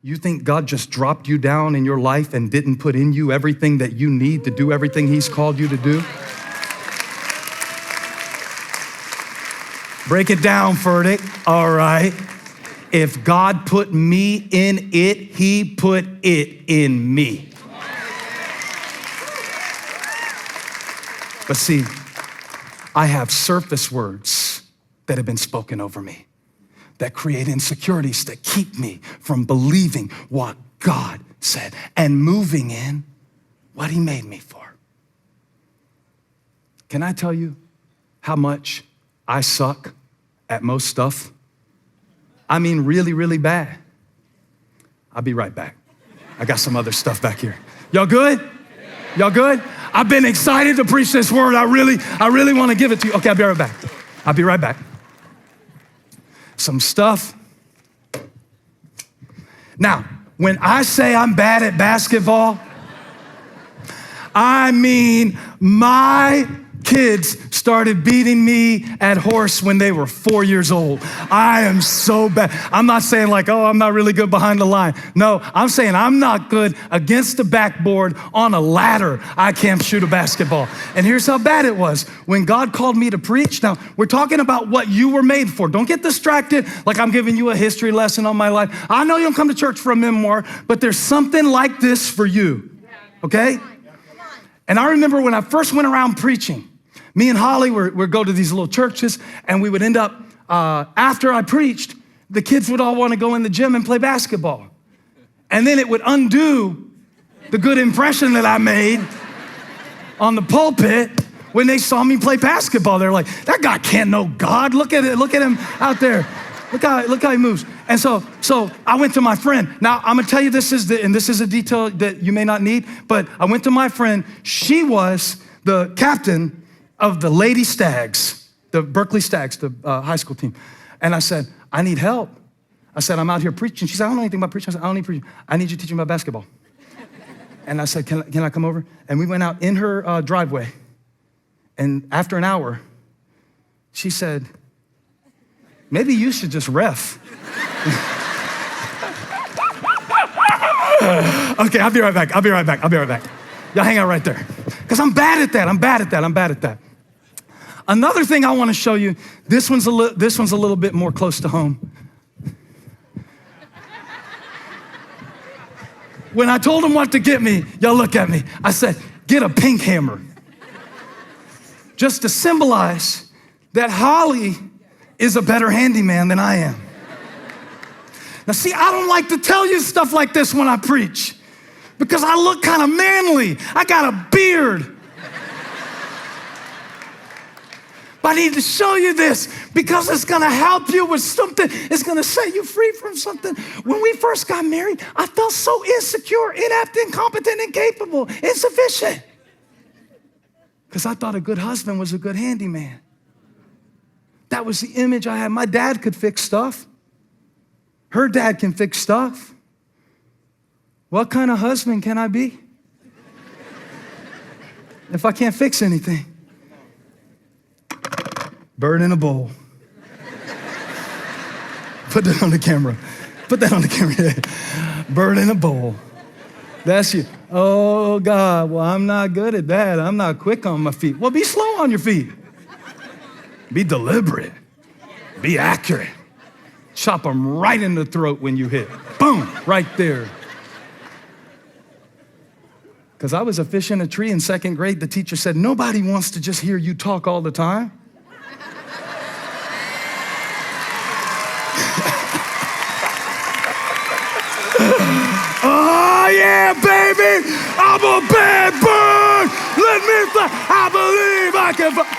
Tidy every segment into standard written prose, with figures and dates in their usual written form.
You think God just dropped you down in your life and didn't put in you everything that you need to do everything he's called you to do? Break it down, Furtick. All right. If God put me in it, he put it in me. But see, I have surface words that have been spoken over me that create insecurities that keep me from believing what God said and moving in what he made me for. Can I tell you how much I suck at most stuff? I mean, really, really bad. I'll be right back. I got some other stuff back here. Y'all good? Y'all good? I've been excited to preach this word. I really want to give it to you. Okay, I'll be right back. I'll be right back. Some stuff. Now, when I say I'm bad at basketball, I mean my kids started beating me at horse when they were 4 years old. I am so bad. I'm not saying like, oh, I'm not really good behind the line. No, I'm saying I'm not good against the backboard on a ladder. I can't shoot a basketball. And here's how bad it was. When God called me to preach, now we're talking about what you were made for. Don't get distracted like I'm giving you a history lesson on my life. I know you don't come to church for a memoir, but there's something like this for you, okay? And I remember when I first went around preaching, me and Holly would go to these little churches, and we would end up, after I preached, the kids would all want to go in the gym and play basketball. And then it would undo the good impression that I made on the pulpit when they saw me play basketball. They're like, that guy can't know God. Look at it. Look at him out there. Look how he moves. And so I went to my friend. Now, I'm going to tell you this is a detail that you may not need, but I went to my friend. She was the captain of the Lady Stags, the Berkeley Stags, the high school team. And I said, I need help. I said, I'm out here preaching. She said, I don't know anything about preaching. I said, I don't need preaching. I need you to teach me about basketball. And I said, can I come over? And we went out in her driveway. And after an hour, she said, maybe you should just ref. Okay, I'll be right back. Y'all hang out right there. Because I'm bad at that. Another thing I want to show you, this one's a little bit more close to home. When I told them what to get me, y'all look at me. I said, get a pink hammer. Just to symbolize that Holly is a better handyman than I am. Now see, I don't like to tell you stuff like this when I preach because I look kind of manly. I got a beard. But I need to show you this because it's going to help you with something. It's going to set you free from something. When we first got married, I felt so insecure, inept, incompetent, incapable, insufficient. Because I thought a good husband was a good handyman. That was the image I had. My dad could fix stuff. Her dad can fix stuff. What kind of husband can I be if I can't fix anything? Bird in a bowl. Put that on the camera. Bird in a bowl. That's you. Oh, God, well, I'm not good at that. I'm not quick on my feet. Well, be slow on your feet. Be deliberate. Be accurate. Chop them right in the throat when you hit. Boom, right there. Because I was a fish in a tree in second grade. The teacher said, nobody wants to just hear you talk all the time. Oh, yeah, baby, I'm a bad bird. Let me fly. I believe I can fly.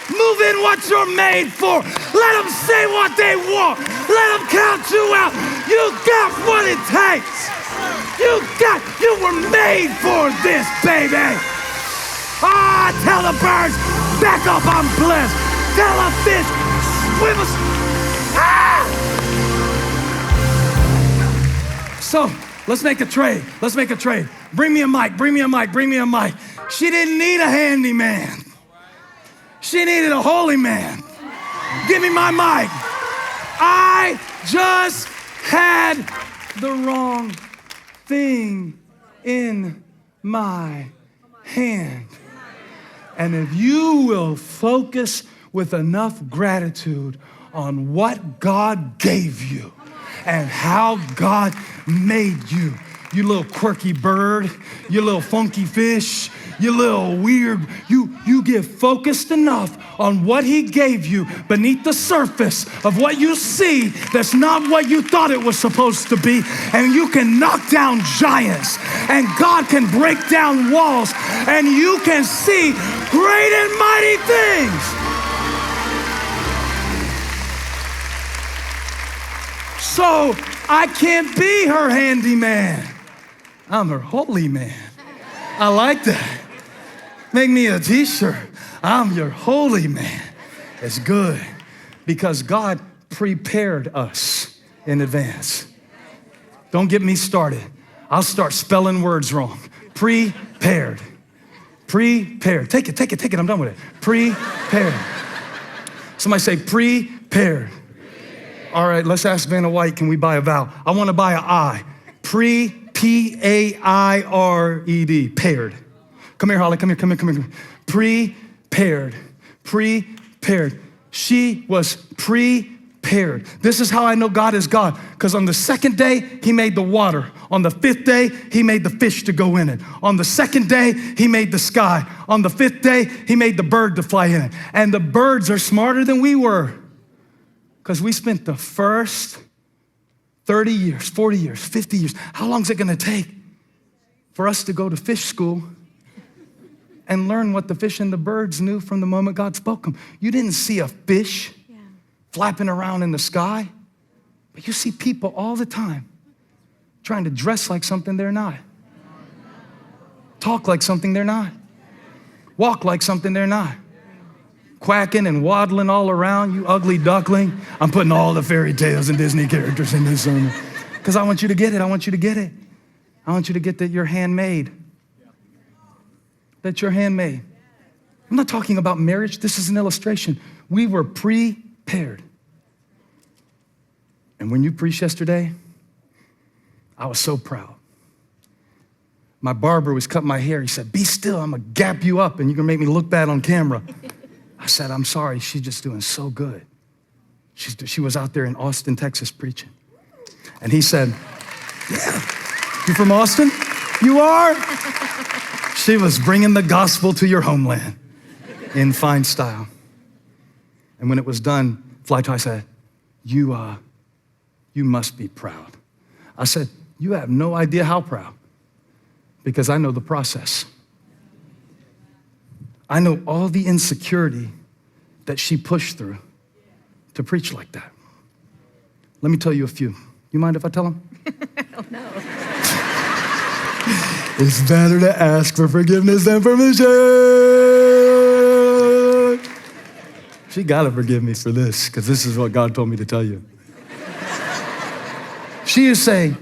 Move in what you're made for. Let them say what they want. Let them count you out. You got what it takes. You were made for this, baby. Ah, tell the birds, back up, I'm blessed. Tell a fish, swim us. Ah! So, let's make a trade. Bring me a mic. She didn't need a handyman. She needed a holy man. Give me my mic. just had the wrong thing in my hand. And if you will focus with enough gratitude on what God gave you and how God made you, you little quirky bird, you little funky fish, you little weird, you get focused enough on what he gave you beneath the surface of what you see that's not what you thought it was supposed to be, and you can knock down giants, and God can break down walls, and you can see great and mighty things. So I can't be her handyman. I'm her holy man. I like that. Make me a t-shirt. I'm your holy man. It's good because God prepared us in advance. Don't get me started. I'll start spelling words wrong. Prepared. Prepared. Take it. I'm done with it. Prepared. Somebody say prepared. All right, let's ask Vanna White, can we buy a vowel? I want to buy an I. P-A-I-R-E-D. Paired. Come here, Holly. Come here. Prepared. She was prepared. This is how I know God is God. Because on the second day, he made the water. On the fifth day, he made the fish to go in it. On the second day, he made the sky. On the fifth day, he made the bird to fly in it. And the birds are smarter than we were. Because we spent the first 30 years, 40 years, 50 years. How long is it going to take for us to go to fish school and learn what the fish and the birds knew from the moment God spoke them? You didn't see a fish flapping around in the sky, but you see people all the time trying to dress like something they're not, talk like something they're not, walk like something they're not, quacking and waddling all around, you ugly duckling. I'm putting all the fairy tales and Disney characters in this sermon because I want you to get it. I want you to get that you're handmade. That you're handmade. I'm not talking about marriage. This is an illustration. We were prepared. And when you preached yesterday, I was so proud. My barber was cutting my hair. He said, be still, I'm gonna gap you up and you're gonna make me look bad on camera. I said, I'm sorry, she's just doing so good. She was out there in Austin, Texas preaching. And he said, yeah, you from Austin? You are? She was bringing the gospel to your homeland in fine style. And when it was done, Fly Tie said, you must be proud. I said, you have no idea how proud, because I know the process. I know all the insecurity that she pushed through to preach like that. Let me tell you a few. You mind if I tell them? I don't know. It's better to ask for forgiveness than permission. She gotta forgive me for this, because this is what God told me to tell you. She is saying,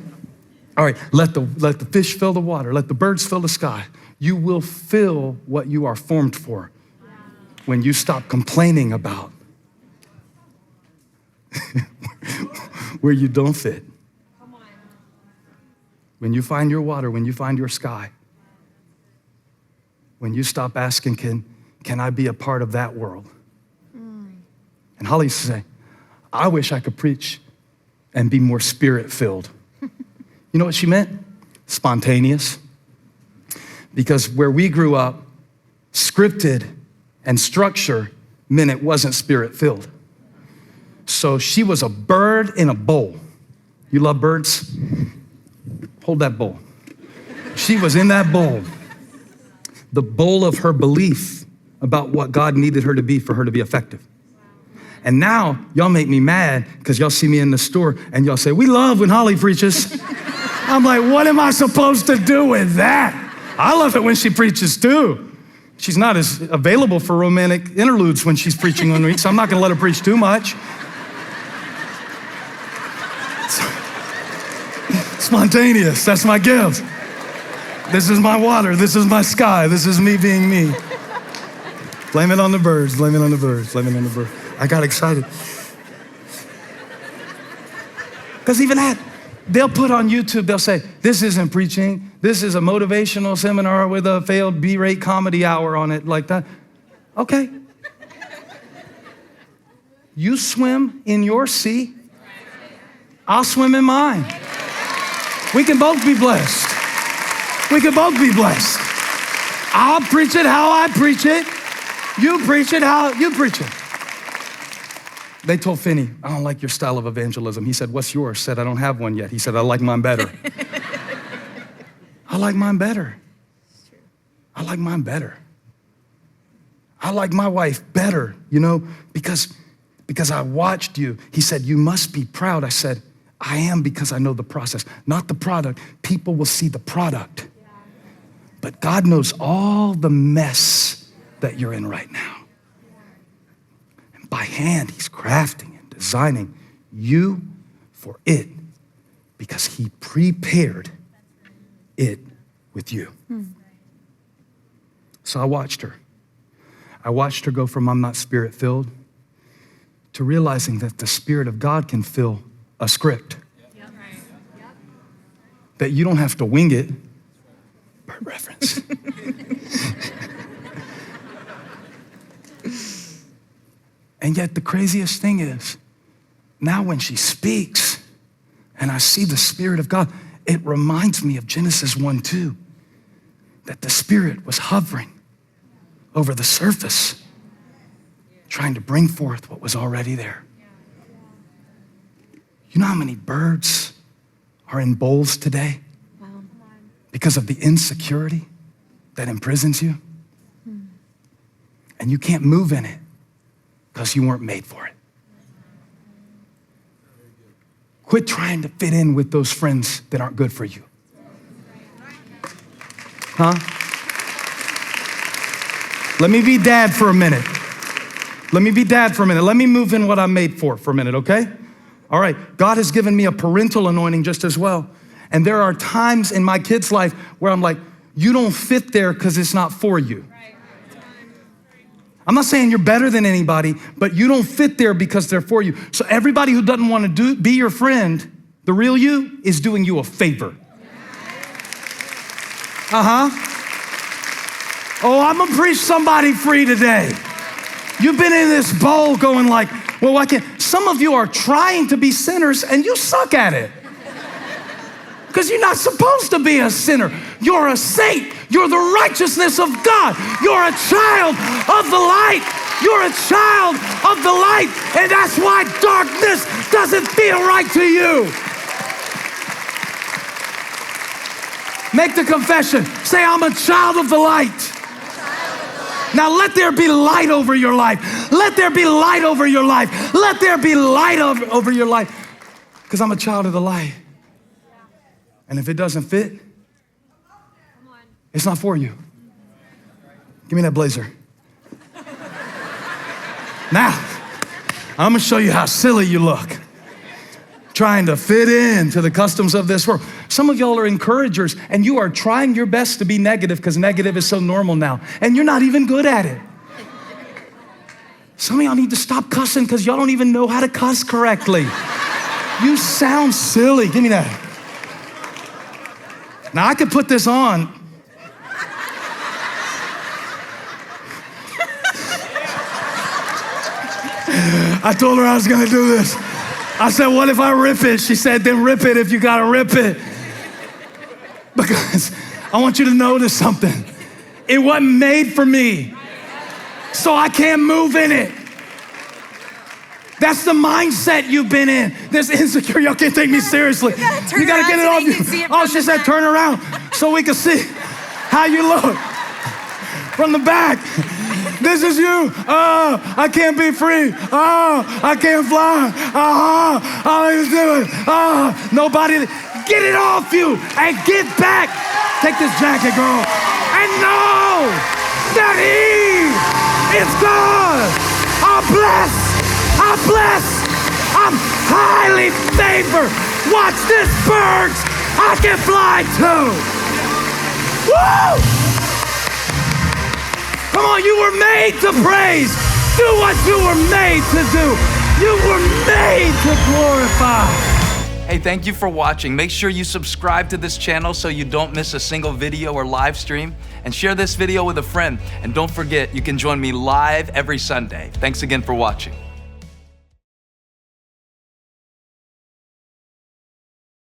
all right, let the fish fill the water, let the birds fill the sky. You will fill what you are formed for when you stop complaining about where you don't fit. When you find your water, when you find your sky, when you stop asking, can I be a part of that world? And Holly used to say, I wish I could preach and be more spirit-filled. You know what she meant? Spontaneous. Because where we grew up, scripted and structure meant it wasn't spirit-filled. So she was a bird in a bowl. You love birds? Hold that bowl. She was in that bowl, the bowl of her belief about what God needed her to be for her to be effective. And now y'all make me mad because y'all see me in the store and y'all say, we love when Holly preaches. I'm like, what am I supposed to do with that? I love it when she preaches too. She's not as available for romantic interludes when she's preaching one week, so I'm not gonna let her preach too much. Spontaneous, that's my gift. This is my water, this is my sky, this is me being me. Blame it on the birds, blame it on the birds, blame it on the birds. I got excited. Because even that, they'll put on YouTube, they'll say, this isn't preaching. This is a motivational seminar with a failed B-rate comedy hour on it, like that. Okay. You swim in your sea, I'll swim in mine. We can both be blessed. We can both be blessed. I'll preach it how I preach it. You preach it how you preach it. They told Finney, I don't like your style of evangelism. He said, what's yours? Said, I don't have one yet. He said, I like mine better. I like mine better. I like mine better. I like my wife better, because I watched you. He said, you must be proud. I said, I am, because I know the process, not the product. People will see the product. But God knows all the mess that you're in right now. And by hand, he's crafting and designing you for it, because he prepared it with you. So I watched her. I watched her go from I'm not spirit-filled to realizing that the Spirit of God can fill a script. That you don't have to wing it. Bird reference. And yet the craziest thing is, now when she speaks and I see the Spirit of God, it reminds me of Genesis 1:2, that the Spirit was hovering over the surface, trying to bring forth what was already there. You know how many birds are in bowls today because of the insecurity that imprisons you? And you can't move in it because you weren't made for it. Quit trying to fit in with those friends that aren't good for you. Huh? Let me be dad for a minute. Let me be dad for a minute. Let me move in what I'm made for a minute, okay? All right, God has given me a parental anointing just as well. And there are times in my kid's life where I'm like, you don't fit there because it's not for you. I'm not saying you're better than anybody, but you don't fit there because they're for you. So everybody who doesn't want to be your friend, the real you, is doing you a favor. Oh, I'm gonna preach somebody free today. You've been in this bowl going like, well, why can't? Some of you are trying to be sinners and you suck at it. Because you're not supposed to be a sinner. You're a saint. You're the righteousness of God. You're a child of the light. You're a child of the light. And that's why darkness doesn't feel right to you. Make the confession. Say, I'm a child of the light. Now let there be light over your life. Let there be light over your life. Let there be light over your life. Because I'm a child of the light. And if it doesn't fit, it's not for you. Give me that blazer. Now, I'm gonna show you how silly you look. Trying to fit in to the customs of this world. Some of y'all are encouragers and you are trying your best to be negative because negative is so normal now. And you're not even good at it. Some of y'all need to stop cussing because y'all don't even know how to cuss correctly. You sound silly. Give me that. Now I could put this on. I told her I was gonna do this. I said, what if I rip it? She said, then rip it if you gotta rip it. Because I want you to notice something. It wasn't made for me, so I can't move in it. That's the mindset you've been in. This insecure, y'all can't take me seriously. You gotta get it off you. Oh, she said turn around so we can see how you look from the back. This is you. Oh, I can't be free. Oh, I can't fly. Oh, all he's doing. Oh, nobody. Get it off you and get back. Take this jacket, girl, and know that he is God. I'm blessed. I'm blessed. I'm highly favored. Watch this, birds. I can fly too. Woo! Come on, you were made to praise. Do what you were made to do. You were made to glorify. Hey, thank you for watching. Make sure you subscribe to this channel so you don't miss a single video or live stream, and share this video with a friend. And don't forget, you can join me live every Sunday. Thanks again for watching.